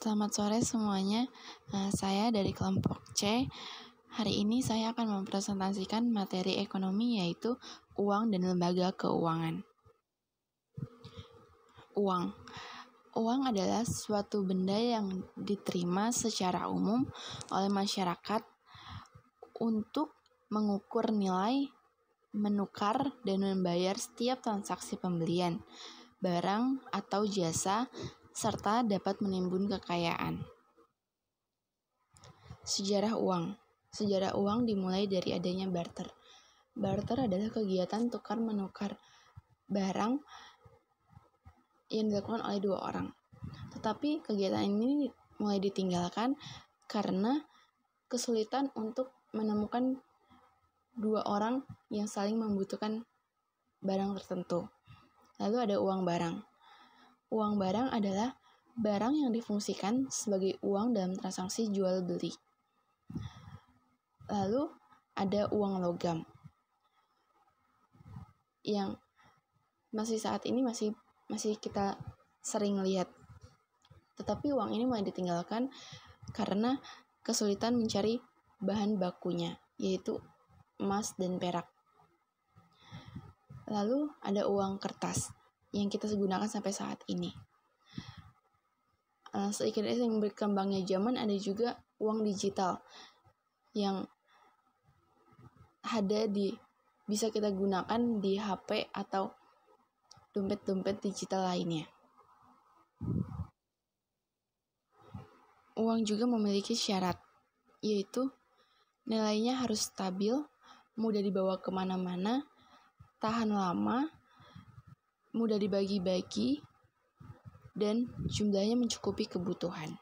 Selamat sore semuanya, saya dari kelompok C. Hari ini saya akan mempresentasikan materi ekonomi yaitu uang dan lembaga keuangan. Uang adalah suatu benda yang diterima secara umum oleh masyarakat untuk mengukur nilai, menukar, dan membayar setiap transaksi pembelian, barang atau jasa, serta dapat menimbun kekayaan. Sejarah uang dimulai dari adanya barter. Barter adalah kegiatan tukar-menukar barang yang dilakukan oleh dua orang. Tetapi kegiatan ini mulai ditinggalkan karena kesulitan untuk menemukan dua orang yang saling membutuhkan barang tertentu. Lalu ada uang barang. Uang barang adalah barang yang difungsikan sebagai uang dalam transaksi jual beli. Lalu ada uang logam yang saat ini masih kita sering lihat. Tetapi uang ini mulai ditinggalkan karena kesulitan mencari bahan bakunya, yaitu emas dan perak. Lalu ada uang kertas yang kita gunakan sampai saat ini. Seiring berkembangnya zaman, ada juga uang digital yang bisa kita gunakan di HP atau dompet-dompet digital lainnya. Uang juga memiliki syarat, yaitu nilainya harus stabil, mudah dibawa kemana-mana, tahan lama, mudah dibagi-bagi, dan jumlahnya mencukupi kebutuhan.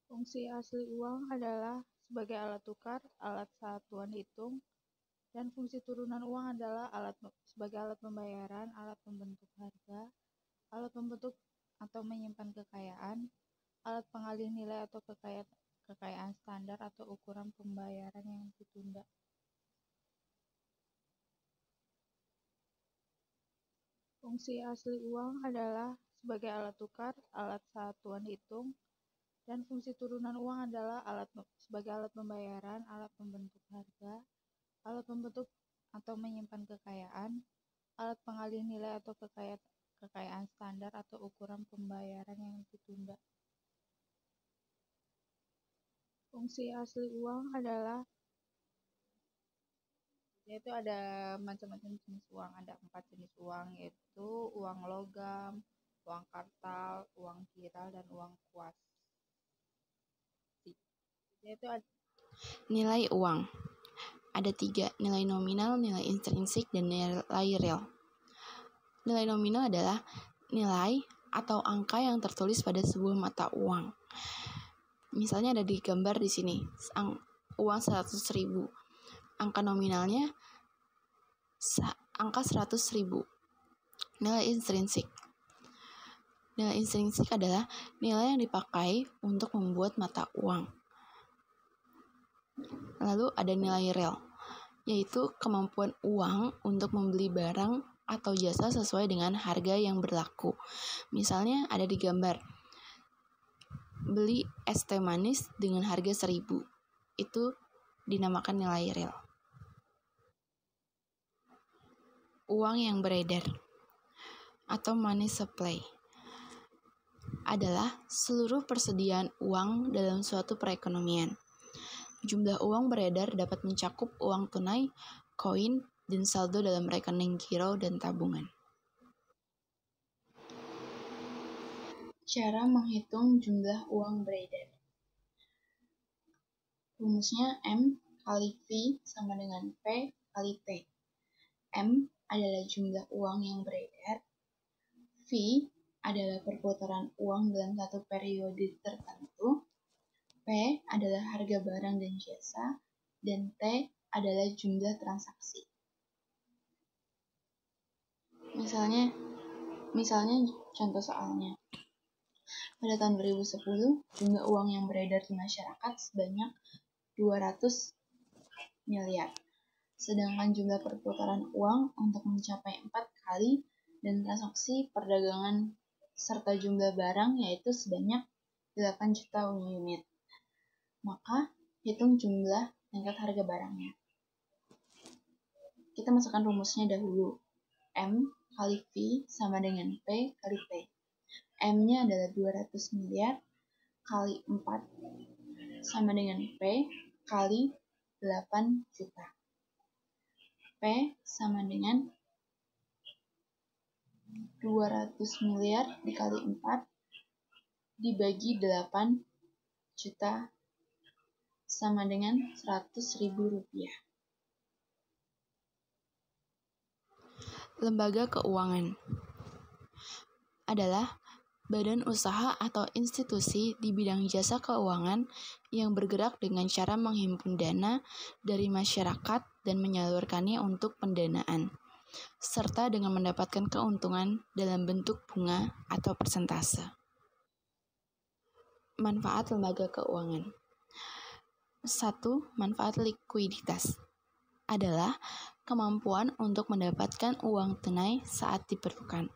Fungsi asli uang adalah sebagai alat tukar, alat satuan hitung, dan fungsi turunan uang adalah sebagai alat pembayaran, alat pembentuk harga, alat membentuk atau menyimpan kekayaan, alat pengalih nilai atau kekayaan standar atau ukuran pembayaran yang ditunda. Fungsi asli uang adalah sebagai alat tukar, alat satuan hitung, dan fungsi turunan uang adalah sebagai alat pembayaran, alat membentuk harga, alat membentuk atau menyimpan kekayaan, alat pengalih nilai atau kekayaan standar atau ukuran pembayaran yang ditunda. Fungsi asli uang adalah yaitu ada macam-macam jenis uang, ada 4 jenis uang, yaitu uang logam, uang kartal, uang kiral, dan uang kuas. Nilai uang ada 3, nilai nominal, nilai intrinsik, dan nilai real. Nilai nominal adalah nilai atau angka yang tertulis pada sebuah mata uang. Misalnya ada di gambar di sini, uang 100.000. Angka nominalnya angka 100.000. Nilai intrinsik adalah nilai yang dipakai untuk membuat mata uang. Lalu ada nilai real, yaitu kemampuan uang untuk membeli barang atau jasa sesuai dengan harga yang berlaku. Misalnya ada di gambar, beli es teh manis dengan harga 1.000. Itu dinamakan nilai real. Uang yang beredar atau money supply adalah seluruh persediaan uang dalam suatu perekonomian. Jumlah uang beredar dapat mencakup uang tunai, koin, dan saldo dalam rekening giro dan tabungan. Cara menghitung jumlah uang beredar. Rumusnya M kali V sama dengan P kali T. M adalah jumlah uang yang beredar, V adalah perputaran uang dalam satu periode tertentu, P adalah harga barang dan jasa, dan T adalah jumlah transaksi. Misalnya contoh soalnya. Pada tahun 2010, jumlah uang yang beredar di masyarakat sebanyak 200 miliar. Sedangkan jumlah perputaran uang untuk mencapai 4 kali dan transaksi perdagangan serta jumlah barang yaitu sebanyak 8 juta unit. Maka, hitung jumlah tingkat harga barangnya. Kita masukkan rumusnya dahulu. M kali V sama dengan P kali T. M-nya adalah 200 miliar kali 4 sama dengan P kali 8 juta. P sama dengan 200 miliar dikali 4 dibagi 8 juta sama dengan 100.000 rupiah. Lembaga keuangan adalah badan usaha atau institusi di bidang jasa keuangan yang bergerak dengan cara menghimpun dana dari masyarakat dan menyalurkannya untuk pendanaan, serta dengan mendapatkan keuntungan dalam bentuk bunga atau persentase. Manfaat lembaga keuangan. 1. Manfaat likuiditas adalah kemampuan untuk mendapatkan uang tunai saat diperlukan,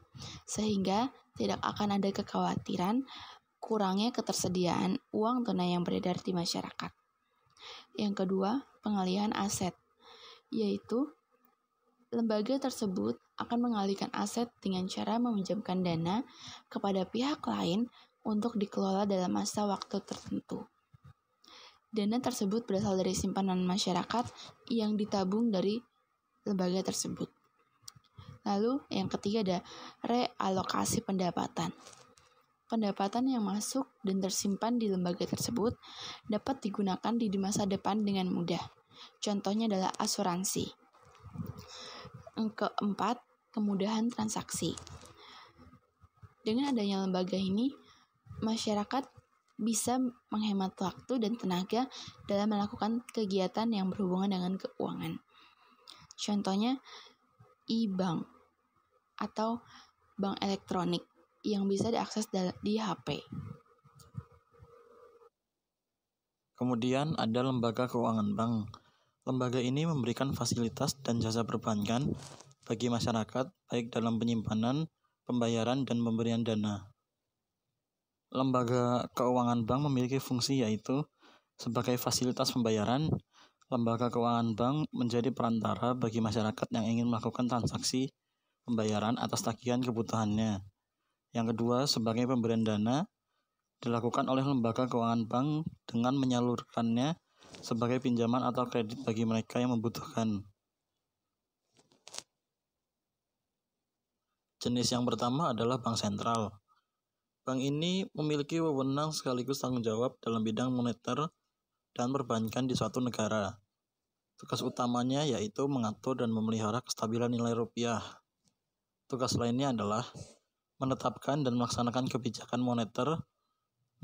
sehingga tidak akan ada kekhawatiran kurangnya ketersediaan uang tunai yang beredar di masyarakat. Yang kedua, pengalihan aset, yaitu lembaga tersebut akan mengalihkan aset dengan cara meminjamkan dana kepada pihak lain untuk dikelola dalam masa waktu tertentu. Dana tersebut berasal dari simpanan masyarakat yang ditabung dari lembaga tersebut. Lalu yang ketiga ada realokasi pendapatan. Pendapatan yang masuk dan tersimpan di lembaga tersebut dapat digunakan di masa depan dengan mudah. Contohnya adalah asuransi. Yang keempat, kemudahan transaksi. Dengan adanya lembaga ini, masyarakat bisa menghemat waktu dan tenaga dalam melakukan kegiatan yang berhubungan dengan keuangan. Contohnya, e-bank atau bank elektronik yang bisa diakses di HP. Kemudian ada lembaga keuangan bank. Lembaga ini memberikan fasilitas dan jasa perbankan bagi masyarakat baik dalam penyimpanan, pembayaran, dan pemberian dana. Lembaga keuangan bank memiliki fungsi yaitu sebagai fasilitas pembayaran. Lembaga keuangan bank menjadi perantara bagi masyarakat yang ingin melakukan transaksi pembayaran atas tagihan kebutuhannya. Yang kedua, sebagai pemberian dana dilakukan oleh lembaga keuangan bank dengan menyalurkannya sebagai pinjaman atau kredit bagi mereka yang membutuhkan. Jenis yang pertama adalah bank sentral. Bank ini memiliki wewenang sekaligus tanggung jawab dalam bidang moneter dan perbankan di suatu negara. Tugas utamanya yaitu mengatur dan memelihara kestabilan nilai rupiah. Tugas lainnya adalah menetapkan dan melaksanakan kebijakan moneter,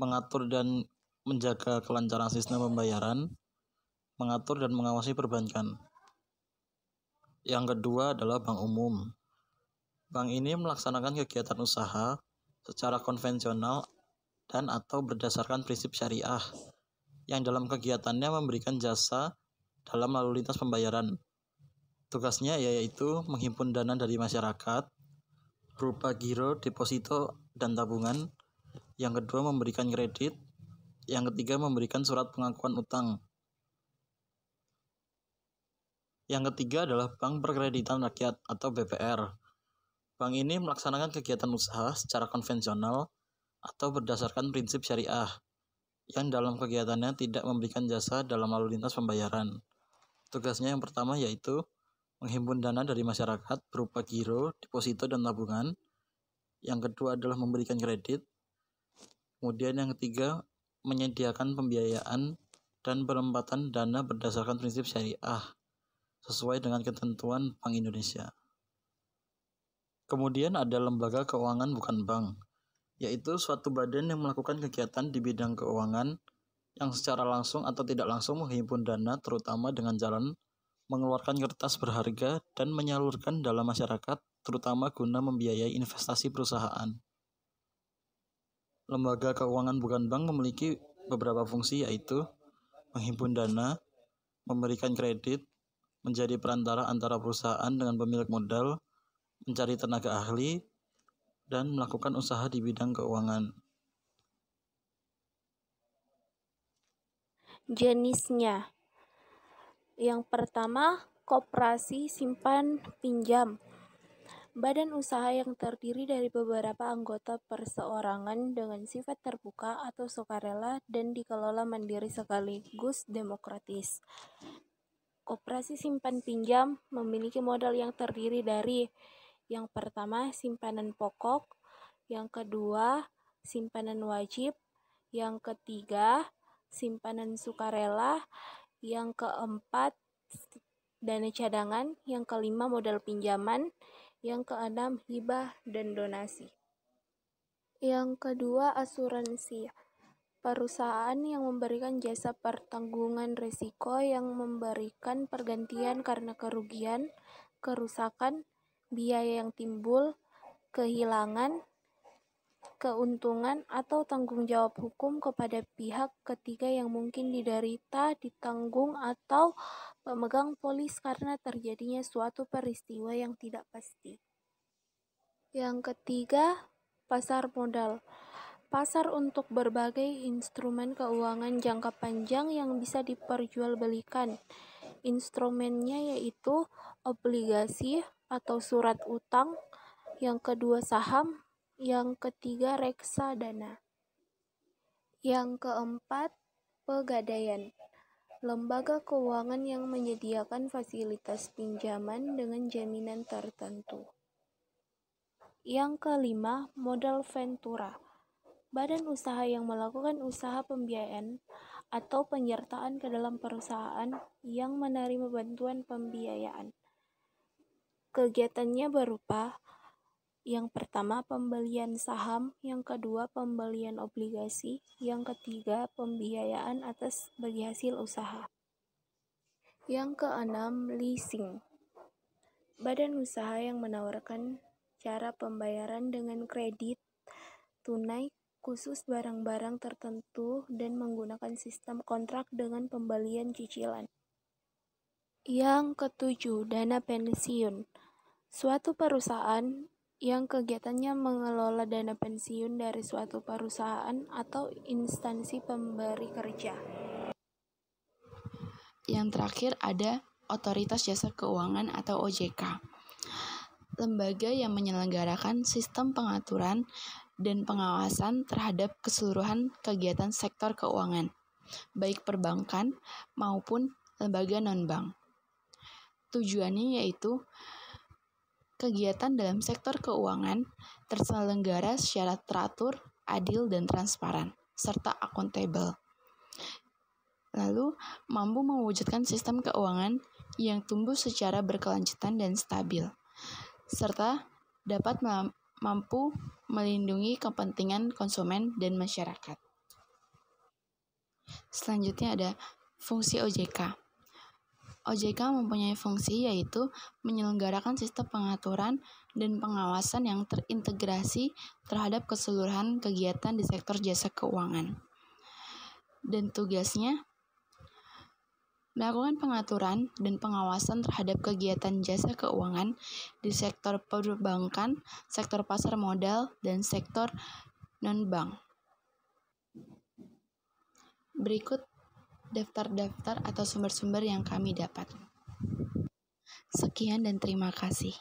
mengatur dan menjaga kelancaran sistem pembayaran, mengatur dan mengawasi perbankan. Yang kedua adalah bank umum. Bank ini melaksanakan kegiatan usaha secara konvensional dan atau berdasarkan prinsip syariah, yang dalam kegiatannya memberikan jasa dalam lalu lintas pembayaran. Tugasnya yaitu menghimpun dana dari masyarakat berupa giro, deposito, dan tabungan. Yang kedua memberikan kredit. Yang ketiga memberikan surat pengakuan utang. Yang ketiga adalah Bank Perkreditan Rakyat atau BPR. Bank ini melaksanakan kegiatan usaha secara konvensional atau berdasarkan prinsip syariah, yang dalam kegiatannya tidak memberikan jasa dalam lalu lintas pembayaran. Tugasnya yang pertama yaitu menghimpun dana dari masyarakat berupa giro, deposito, dan tabungan. Yang kedua adalah memberikan kredit. Kemudian yang ketiga, menyediakan pembiayaan dan penempatan dana berdasarkan prinsip syariah sesuai dengan ketentuan Bank Indonesia. Kemudian ada lembaga keuangan bukan bank, yaitu suatu badan yang melakukan kegiatan di bidang keuangan yang secara langsung atau tidak langsung menghimpun dana, terutama dengan jalan mengeluarkan kertas berharga dan menyalurkan dalam masyarakat, terutama guna membiayai investasi perusahaan. Lembaga keuangan bukan bank memiliki beberapa fungsi, yaitu menghimpun dana, memberikan kredit, menjadi perantara antara perusahaan dengan pemilik modal, mencari tenaga ahli, dan melakukan usaha di bidang keuangan. Jenisnya. Yang pertama, koperasi simpan pinjam. Badan usaha yang terdiri dari beberapa anggota perseorangan dengan sifat terbuka atau sukarela dan dikelola mandiri sekaligus demokratis. Koperasi simpan pinjam memiliki modal yang terdiri dari yang pertama, simpanan pokok, yang kedua, simpanan wajib, yang ketiga, simpanan sukarela, yang keempat, dana cadangan, yang kelima, modal pinjaman, yang keenam, hibah dan donasi. Yang kedua, asuransi. Perusahaan yang memberikan jasa pertanggungan risiko yang memberikan pergantian karena kerugian, kerusakan, biaya yang timbul, kehilangan, keuntungan, atau tanggung jawab hukum kepada pihak ketiga yang mungkin diderita, ditanggung, atau pemegang polis karena terjadinya suatu peristiwa yang tidak pasti. Yang ketiga, pasar modal. Pasar untuk berbagai instrumen keuangan jangka panjang yang bisa diperjualbelikan. Instrumennya yaitu obligasi atau surat utang, yang kedua saham, yang ketiga reksadana. Yang keempat, pegadaian. Lembaga keuangan yang menyediakan fasilitas pinjaman dengan jaminan tertentu. Yang kelima, modal ventura. Badan usaha yang melakukan usaha pembiayaan atau penyertaan ke dalam perusahaan yang menerima bantuan pembiayaan. Kegiatannya berupa yang pertama, pembelian saham, yang kedua, pembelian obligasi, yang ketiga, pembiayaan atas bagi hasil usaha. Yang keenam, leasing. Badan usaha yang menawarkan cara pembayaran dengan kredit, tunai, khusus barang-barang tertentu dan menggunakan sistem kontrak dengan pembelian cicilan. Yang ketujuh, dana pensiun. Suatu perusahaan yang kegiatannya mengelola dana pensiun dari suatu perusahaan atau instansi pemberi kerja. Yang terakhir ada Otoritas Jasa Keuangan atau OJK. Lembaga yang menyelenggarakan sistem pengaturan dan pengawasan terhadap keseluruhan kegiatan sektor keuangan, baik perbankan maupun lembaga non-bank. Tujuannya yaitu kegiatan dalam sektor keuangan terselenggara secara teratur, adil, dan transparan, serta akuntabel. Lalu, mampu mewujudkan sistem keuangan yang tumbuh secara berkelanjutan dan stabil, serta dapat mampu melindungi kepentingan konsumen dan masyarakat. Selanjutnya ada fungsi OJK. OJK mempunyai fungsi yaitu menyelenggarakan sistem pengaturan dan pengawasan yang terintegrasi terhadap keseluruhan kegiatan di sektor jasa keuangan. Dan tugasnya melakukan pengaturan dan pengawasan terhadap kegiatan jasa keuangan di sektor perbankan, sektor pasar modal, dan sektor non-bank. Berikut daftar-daftar atau sumber-sumber yang kami dapat. Sekian dan terima kasih.